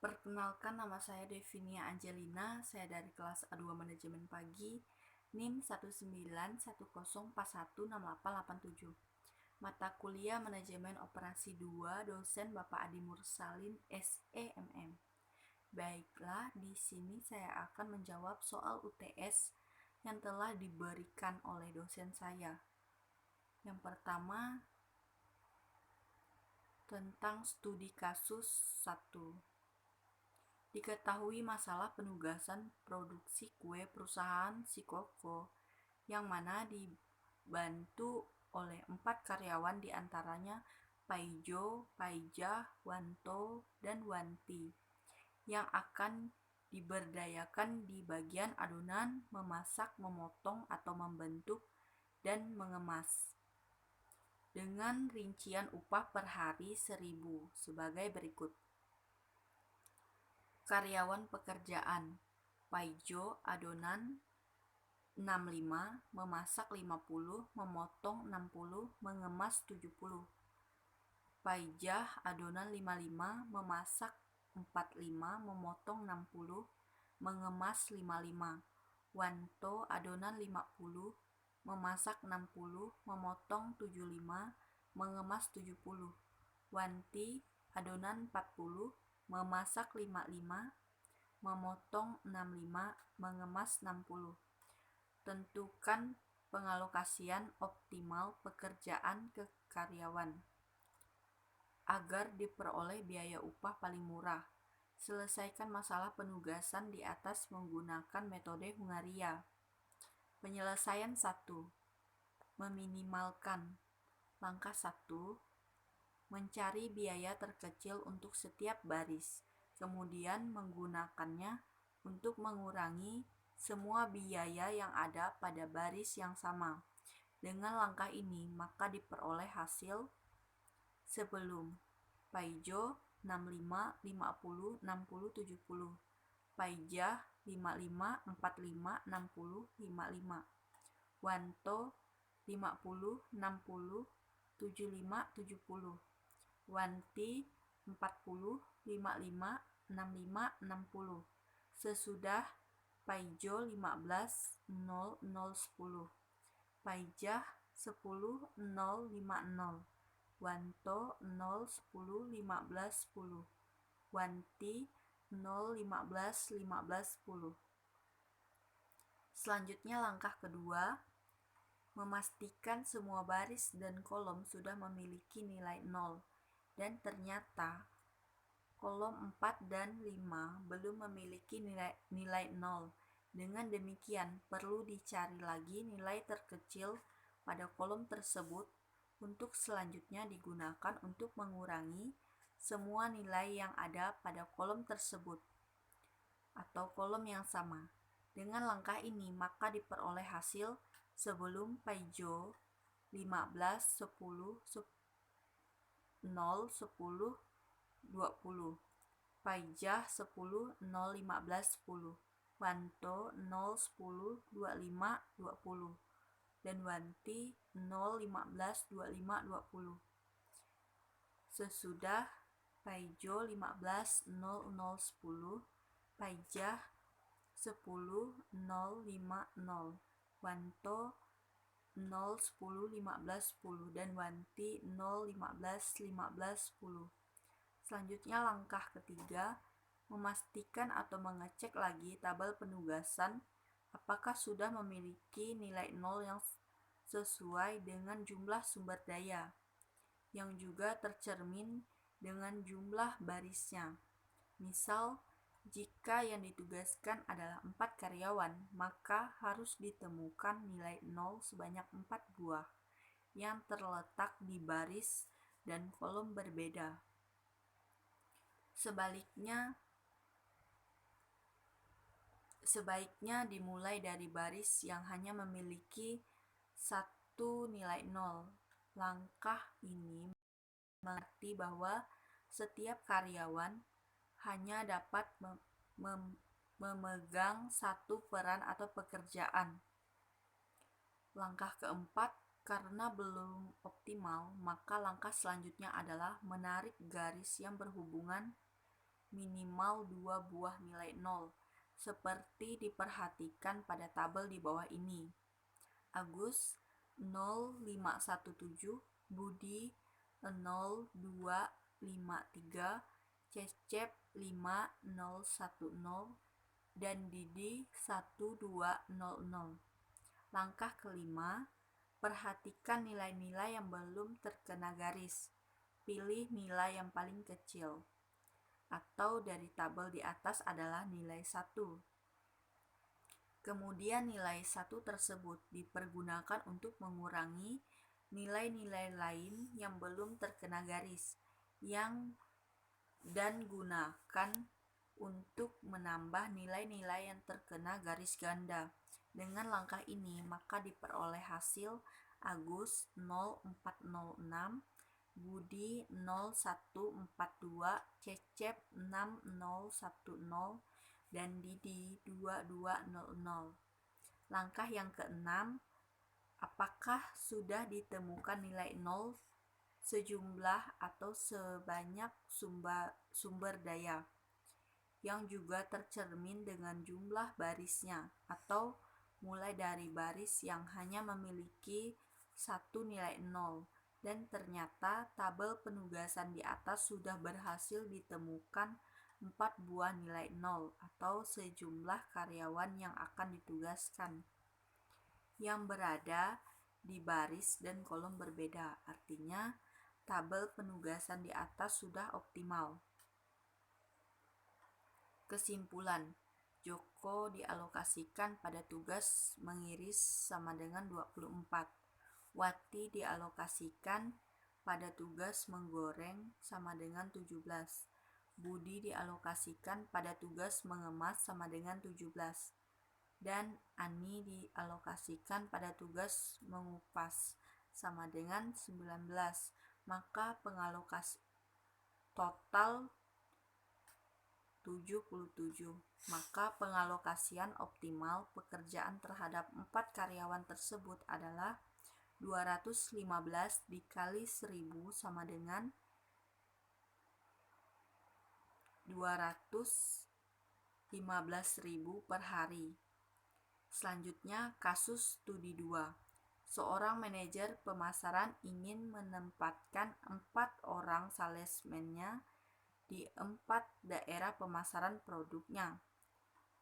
Perkenalkan, nama saya Devinia Angelina, saya dari kelas A2 Manajemen Pagi, NIM 19104168887. Mata kuliah Manajemen Operasi 2, dosen Bapak Adi Mursalin, SEMM. Baiklah, di sini saya akan menjawab soal UTS yang telah diberikan oleh dosen saya. Yang pertama, tentang studi kasus 1. Diketahui masalah penugasan produksi kue perusahaan Shikoku yang mana dibantu oleh 4 karyawan diantaranya Paijo, Paijah, Wanto, dan Wanti yang akan diberdayakan di bagian adonan, memasak, memotong atau membentuk, dan mengemas. Dengan rincian upah per hari 1.000 sebagai berikut. Karyawan pekerjaan: Paijo adonan 65, memasak 50, memotong 60, mengemas 70. Paijah adonan 55, memasak 45, memotong 60, mengemas 55. Wanto adonan 50, memasak 60, memotong 75, mengemas 70. Wanti adonan 40, memasak 55, memotong 65, mengemas 60. Tentukan pengalokasian optimal pekerjaan ke karyawan agar diperoleh biaya upah paling murah. Selesaikan masalah penugasan di atas menggunakan metode Hungaria. Penyelesaian 1. Meminimalkan. Langkah 1. Mencari biaya terkecil untuk setiap baris, kemudian menggunakannya untuk mengurangi semua biaya yang ada pada baris yang sama. Dengan langkah ini, maka diperoleh hasil sebelum Paijo 65, 50, 60, 70. Paijah 55, 45, 60, 55. Wanto 50, 60, 75, 70. Wanti 40, 55, 65, 60. Sesudah Paijo 15, 0, 0, 10. Paijah 10, 0, 5, 0. Wanto 0, 10, 15, 10. Wanti 0, 15, 15, 10. Selanjutnya langkah kedua, memastikan semua baris dan kolom sudah memiliki nilai 0 dan ternyata kolom 4 dan 5 belum memiliki nilai 0. Dengan demikian, perlu dicari lagi nilai terkecil pada kolom tersebut untuk selanjutnya digunakan untuk mengurangi semua nilai yang ada pada kolom tersebut atau kolom yang sama. Dengan langkah ini, maka diperoleh hasil sebelum Paijo 15, 10, 0, 10, 20. Paijah 10, 0, 15, 10. Wanto 0, 10, 25, 20. Dan Wanti 0, 15, 25, 20. Sesudah Paijo 15, 0, 0, 10. Paijah 10, 0, 5, 0. Wanto 0, 10, 15, 10. Dan Wanti 0, 15, 15, 10. Selanjutnya langkah ketiga, memastikan atau mengecek lagi tabel penugasan apakah sudah memiliki nilai 0 yang sesuai dengan jumlah sumber daya, yang juga tercermin dengan jumlah barisnya. Misal, jika yang ditugaskan adalah 4 karyawan, maka harus ditemukan nilai 0 sebanyak 4 buah yang terletak di baris dan kolom berbeda. Sebaiknya dimulai dari baris yang hanya memiliki satu nilai 0. Langkah ini mengerti bahwa setiap karyawan hanya dapat memegang satu peran atau pekerjaan. Langkah keempat, karena belum optimal, maka langkah selanjutnya adalah menarik garis yang berhubungan minimal 2 buah nilai nol, seperti diperhatikan pada tabel di bawah ini. Agus 0517, Budi 0253, Cecep 5010, dan Didi 1200. Langkah kelima, perhatikan nilai-nilai yang belum terkena garis. Pilih nilai yang paling kecil, atau dari tabel di atas adalah nilai 1. Kemudian nilai 1 tersebut dipergunakan untuk mengurangi nilai-nilai lain yang belum terkena garis, dan gunakan untuk menambah nilai-nilai yang terkena garis ganda. Dengan langkah ini, maka diperoleh hasil Agus 0406, Budi 0142, Cecep 6010, dan Didi 2200. Langkah yang keenam, apakah sudah ditemukan nilai nol sejumlah atau sebanyak sumber daya, yang juga tercermin dengan jumlah barisnya, atau mulai dari baris yang hanya memiliki satu nilai nol, dan ternyata tabel penugasan di atas sudah berhasil ditemukan 4 buah nilai nol atau sejumlah karyawan yang akan ditugaskan, yang berada di baris dan kolom berbeda. Artinya, tabel penugasan di atas sudah optimal. Kesimpulan, Joko dialokasikan pada tugas mengiris sama dengan 24. Wati dialokasikan pada tugas menggoreng sama dengan 17. Budi dialokasikan pada tugas mengemas sama dengan 17. Dan Ani dialokasikan pada tugas mengupas sama dengan 19. Maka pengalokasi total 77. Maka pengalokasian optimal pekerjaan terhadap 4 karyawan tersebut adalah 215 dikali 1000 sama dengan 215.000 per hari. Selanjutnya, kasus studi 2. Seorang manajer pemasaran ingin menempatkan 4 orang salesman-nya di 4 daerah pemasaran produknya.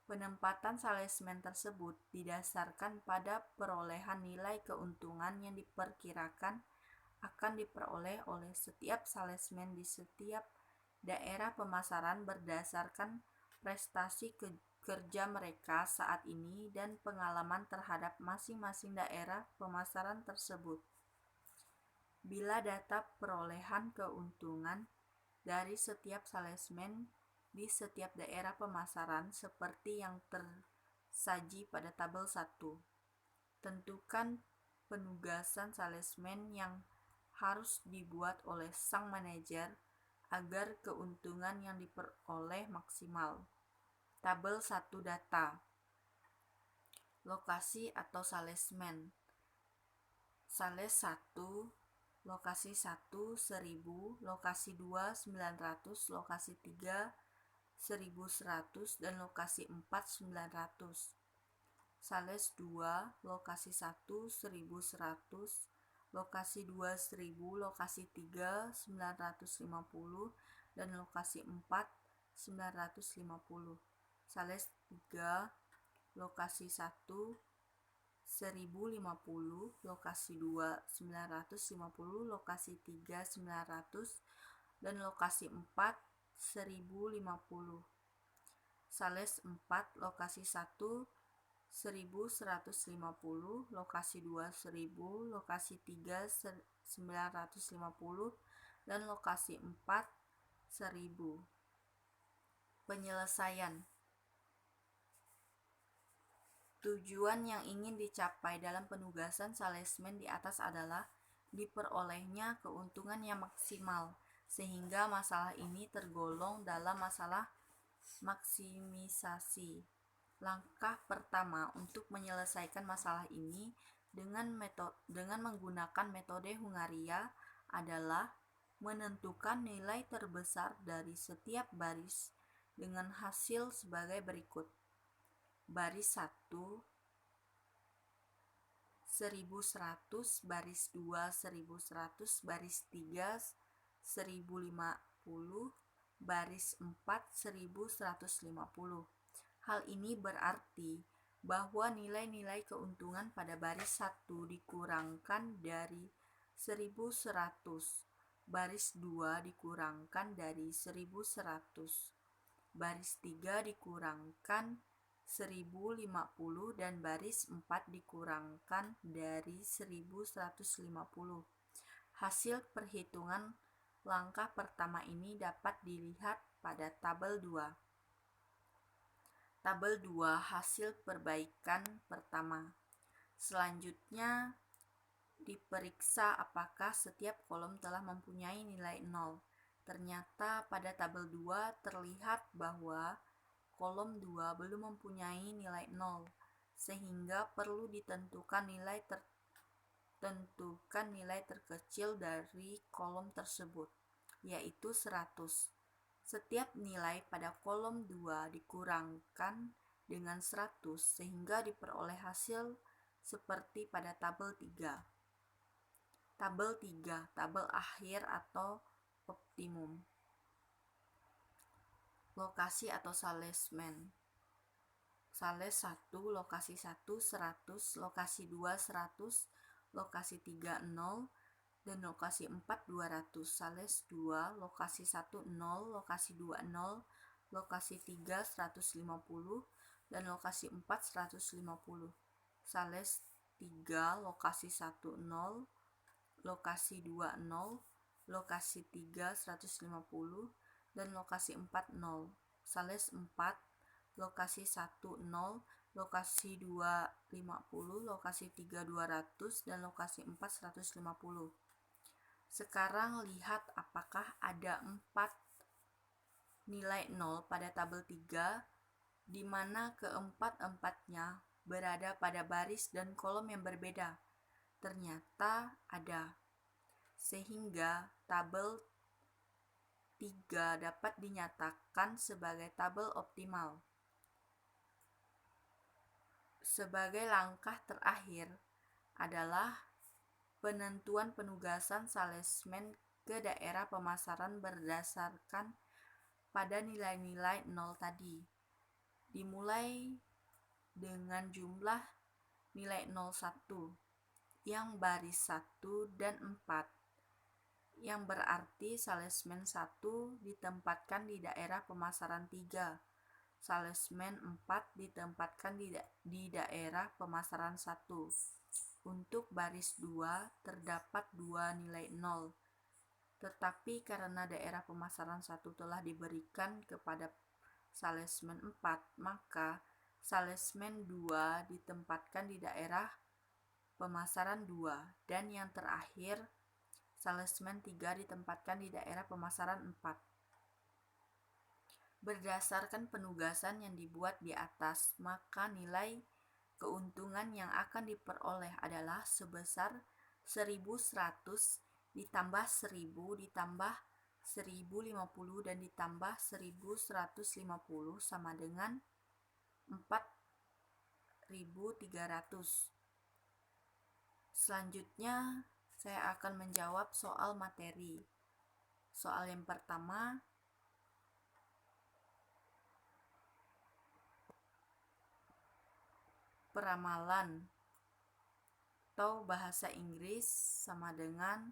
Penempatan salesman tersebut didasarkan pada perolehan nilai keuntungan yang diperkirakan akan diperoleh oleh setiap salesman di setiap daerah pemasaran berdasarkan prestasi kerja mereka saat ini dan pengalaman terhadap masing-masing daerah pemasaran tersebut. Bila data perolehan keuntungan dari setiap salesman di setiap daerah pemasaran seperti yang tersaji pada tabel 1. Tentukan penugasan salesman yang harus dibuat oleh sang manajer agar keuntungan yang diperoleh maksimal. Tabel 1 data. Lokasi atau salesman. Sales 1, lokasi 1 1000, lokasi 2 900, lokasi 3 1100, dan lokasi 4 900. Sales 2, lokasi 1 1100, lokasi 2 1000, lokasi 3 950, dan lokasi 4 950. Sales 3, lokasi 1 1050, lokasi 2 950, lokasi 3 900, dan lokasi 4 1050. Sales 4, lokasi 1 1150, lokasi 2 1000, lokasi 3 950, dan lokasi 4 1000. Penyelesaian. Tujuan yang ingin dicapai dalam penugasan salesman di atas adalah diperolehnya keuntungan yang maksimal, sehingga masalah ini tergolong dalam masalah maksimisasi. Langkah pertama untuk menyelesaikan masalah ini dengan menggunakan metode Hungaria adalah menentukan nilai terbesar dari setiap baris dengan hasil sebagai berikut. Baris 1 1100, baris 2 1100, baris 3 1050, baris 4 1150. Hal ini berarti bahwa nilai-nilai keuntungan pada baris 1 dikurangkan dari 1100, baris 2 dikurangkan dari 1100, baris 3 dikurangkan 1050 dan baris 4 dikurangkan dari 1150. Hasil perhitungan langkah pertama ini dapat dilihat pada tabel 2. Tabel 2 hasil perbaikan pertama. Selanjutnya diperiksa apakah setiap kolom telah mempunyai nilai 0. Ternyata pada tabel 2 terlihat bahwa kolom 2 belum mempunyai nilai 0, sehingga perlu ditentukan nilai terkecil dari kolom tersebut, yaitu 100. Setiap nilai pada kolom 2 dikurangkan dengan 100 sehingga diperoleh hasil seperti pada tabel 3. Tabel 3, tabel akhir atau optimum. Lokasi atau salesman. Sales 1, lokasi 1 100, lokasi 2 100, lokasi 3 0, dan lokasi 4 200. Sales 2, lokasi 1 0, lokasi 2 0, lokasi 3 150, dan lokasi 4 150. Sales 3, lokasi 1 0, lokasi 2 0, lokasi 3 150, dan lokasi 4 0. Sales 4, lokasi 1 0, lokasi 2 50, lokasi 3 200, dan lokasi 4 150. Sekarang lihat apakah ada 4 nilai 0 pada tabel 3, di mana keempat-empatnya berada pada baris dan kolom yang berbeda. Ternyata ada, sehingga tabel 3 dapat dinyatakan sebagai tabel optimal. Sebagai langkah terakhir adalah penentuan penugasan salesman ke daerah pemasaran berdasarkan pada nilai-nilai 0 tadi. Dimulai dengan jumlah nilai 01 yang baris 1 dan 4. Yang berarti salesman 1 ditempatkan di daerah pemasaran 3, salesman 4 ditempatkan di daerah pemasaran 1. Untuk baris 2 terdapat 2 nilai 0, tetapi karena daerah pemasaran 1 telah diberikan kepada salesman 4, maka salesman 2 ditempatkan di daerah pemasaran 2, dan yang terakhir salesman 3 ditempatkan di daerah pemasaran 4. Berdasarkan penugasan yang dibuat di atas, maka nilai keuntungan yang akan diperoleh adalah sebesar 1.100 ditambah 1.000 ditambah 1.050 dan ditambah 1.150 sama dengan 4.300. Selanjutnya saya akan menjawab soal materi. Soal yang pertama, peramalan atau bahasa Inggris sama dengan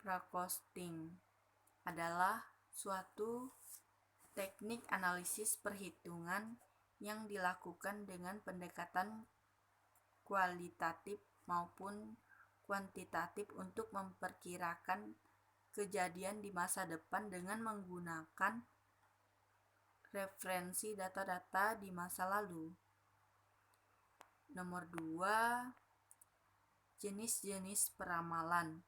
forecasting adalah suatu teknik analisis perhitungan yang dilakukan dengan pendekatan kualitatif maupun kuantitatif untuk memperkirakan kejadian di masa depan dengan menggunakan referensi data-data di masa lalu. Nomor 2, jenis-jenis peramalan.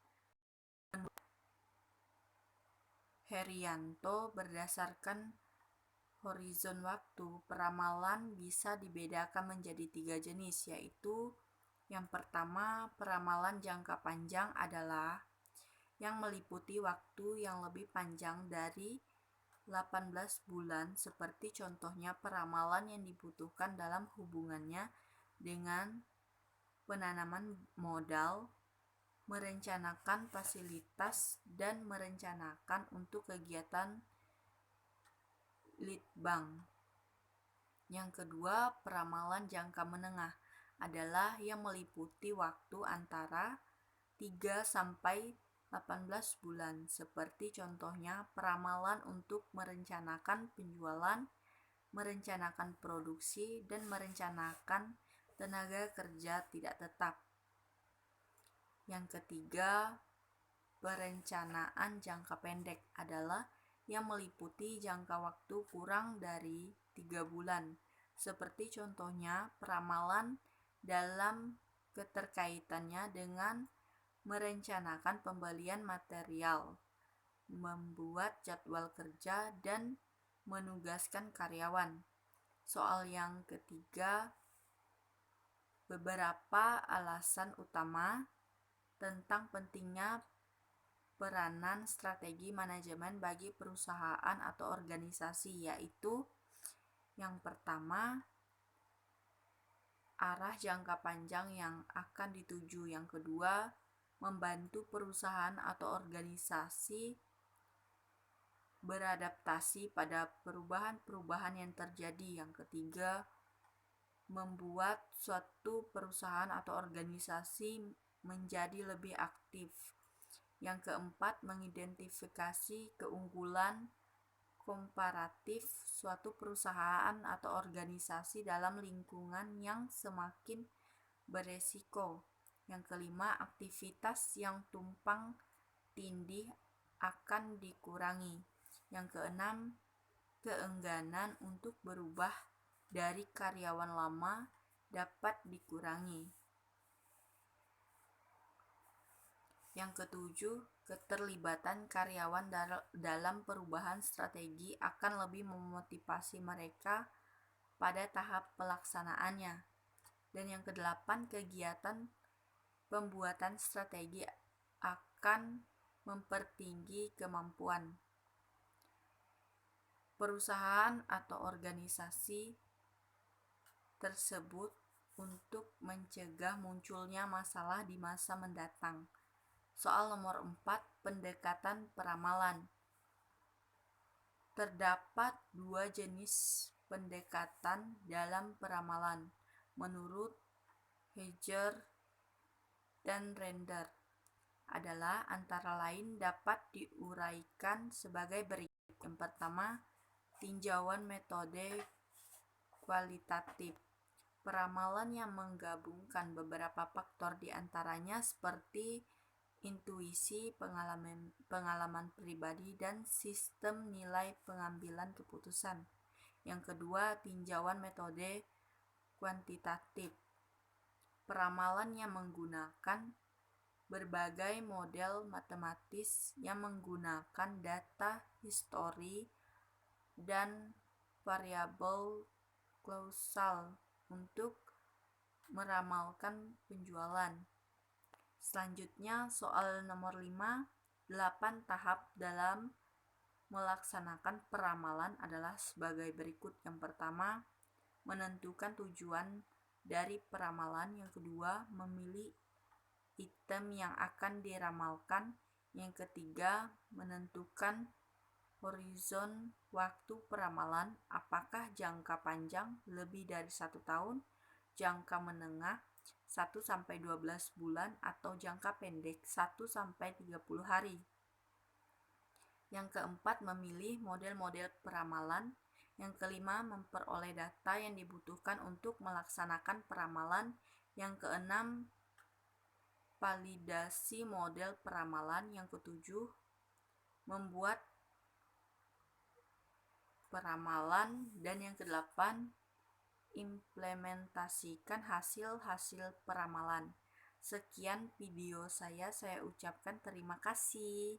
Herianto, berdasarkan horizon waktu, peramalan bisa dibedakan menjadi 3 jenis, yaitu yang pertama, peramalan jangka panjang adalah yang meliputi waktu yang lebih panjang dari 18 bulan seperti contohnya peramalan yang dibutuhkan dalam hubungannya dengan penanaman modal, merencanakan fasilitas, dan merencanakan untuk kegiatan lead bank. Yang kedua, peramalan jangka menengah adalah yang meliputi waktu antara 3 sampai 18 bulan, seperti contohnya peramalan untuk merencanakan penjualan, merencanakan produksi, dan merencanakan tenaga kerja tidak tetap. Yang ketiga, perencanaan jangka pendek adalah yang meliputi jangka waktu kurang dari 3 bulan, seperti contohnya peramalan dalam keterkaitannya dengan merencanakan pembelian material, membuat jadwal kerja, dan menugaskan karyawan. Soal yang ketiga, beberapa alasan utama tentang pentingnya peranan strategi manajemen bagi perusahaan atau organisasi, yaitu yang pertama, arah jangka panjang yang akan dituju. Yang kedua, membantu perusahaan atau organisasi beradaptasi pada perubahan-perubahan yang terjadi. Yang ketiga, membuat suatu perusahaan atau organisasi menjadi lebih aktif. Yang keempat, mengidentifikasi keunggulan komparatif suatu perusahaan atau organisasi dalam lingkungan yang semakin beresiko. Yang kelima, aktivitas yang tumpang tindih akan dikurangi. Yang keenam, keengganan untuk berubah dari karyawan lama dapat dikurangi. Yang ketujuh, keterlibatan karyawan dalam perubahan strategi akan lebih memotivasi mereka pada tahap pelaksanaannya. Dan yang kedelapan, kegiatan pembuatan strategi akan mempertinggi kemampuan perusahaan atau organisasi tersebut untuk mencegah munculnya masalah di masa mendatang. Soal nomor 4, pendekatan peramalan. Terdapat 2 jenis pendekatan dalam peramalan, menurut Heger dan Render. Adalah antara lain dapat diuraikan sebagai berikut. Yang pertama, tinjauan metode kualitatif. Peramalan yang menggabungkan beberapa faktor diantaranya seperti intuisi, pengalaman pribadi, dan sistem nilai pengambilan keputusan. Yang kedua, tinjauan metode kuantitatif. Peramalan yang menggunakan berbagai model matematis yang menggunakan data histori dan variabel kausal untuk meramalkan penjualan. Selanjutnya, soal nomor 5, 8 tahap dalam melaksanakan peramalan adalah sebagai berikut. Yang pertama, menentukan tujuan dari peramalan. Yang kedua, memilih item yang akan diramalkan. Yang ketiga, menentukan horizon waktu peramalan, apakah jangka panjang lebih dari 1 tahun, jangka menengah 1-12 bulan, atau jangka pendek 1-30 hari. Yang keempat, memilih model-model peramalan. Yang kelima, memperoleh data yang dibutuhkan untuk melaksanakan peramalan. Yang keenam, validasi model peramalan. Yang ketujuh, membuat peramalan. Dan yang kedelapan, implementasikan hasil-hasil peramalan. Sekian video saya ucapkan terima kasih.